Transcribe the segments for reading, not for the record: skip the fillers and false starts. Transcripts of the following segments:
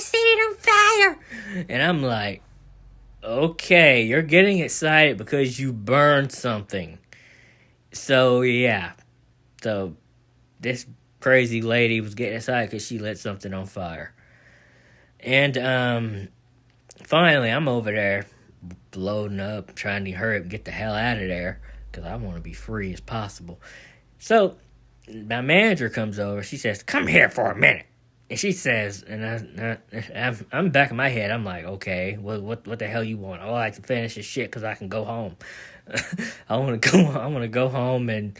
set it on fire. And I'm like, okay, you're getting excited because you burned something. So, yeah. So, this crazy lady was getting excited because she lit something on fire. And, finally, I'm over there loading up, trying to hurry up and get the hell out of there because I want to be free as possible. So, my manager comes over. She says, come here for a minute. And she says, and I'm back in my head. I'm like, okay, what the hell you want? Oh, I like to finish this shit because I can go home. I want to go home and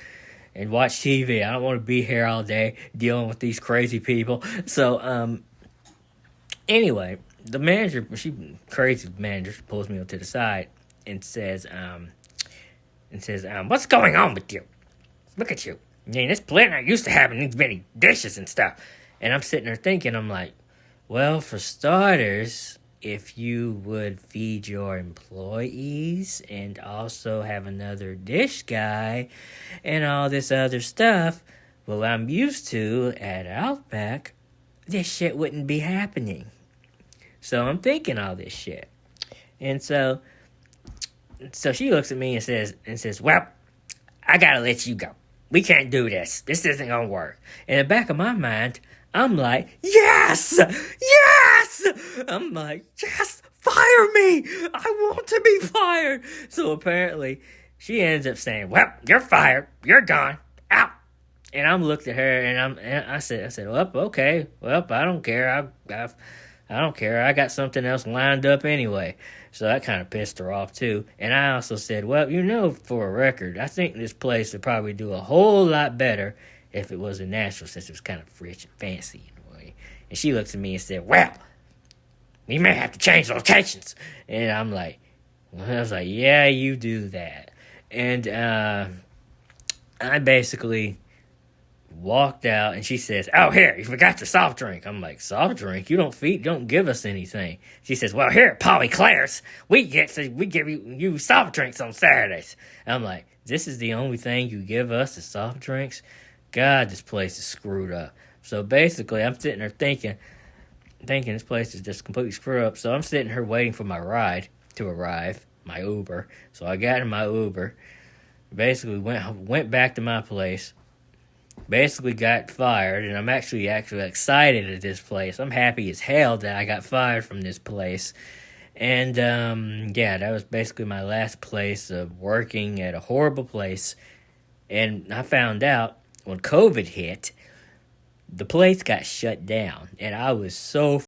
watch TV. I don't want to be here all day dealing with these crazy people. So, anyway, the manager, crazy manager, pulls me up to the side and says, what's going on with you? Look at you. I mean, this plant not used to having these many dishes and stuff. And I'm sitting there thinking, I'm like, well, for starters, if you would feed your employees and also have another dish guy and all this other stuff, well, I'm used to at Outback, this shit wouldn't be happening. So I'm thinking all this shit. And so she looks at me and says, well, I gotta let you go. We can't do this. This isn't gonna work. In the back of my mind, I'm like, yes! Yes! I'm like, yes! Fire me! I want to be fired! So apparently, she ends up saying, well, you're fired. You're gone. Out! And I'm looked at her and I said, well, okay. Well, I don't care. I don't care. I got something else lined up anyway. So that kind of pissed her off, too. And I also said, well, for a record, I think this place would probably do a whole lot better if it was in Nashville, since it was kind of rich and fancy in a way. And she looks at me and said, well, we may have to change locations. And I'm like, I was like, yeah, you do that. And I basically walked out, and she says, oh, here, you forgot your soft drink. I'm like, soft drink? You don't give us anything. She says, well, here at Polly Claire's, we give you soft drinks on Saturdays. I'm like, this is the only thing you give us is soft drinks? God, this place is screwed up. So basically, I'm sitting there thinking this place is just completely screwed up. So I'm sitting here waiting for my ride to arrive, my Uber. So I got in my Uber, basically went back to my place, basically got fired, and I'm actually excited at this place. I'm happy as hell that I got fired from this place. And, that was basically my last place of working at a horrible place. And I found out when COVID hit, the place got shut down. And I was so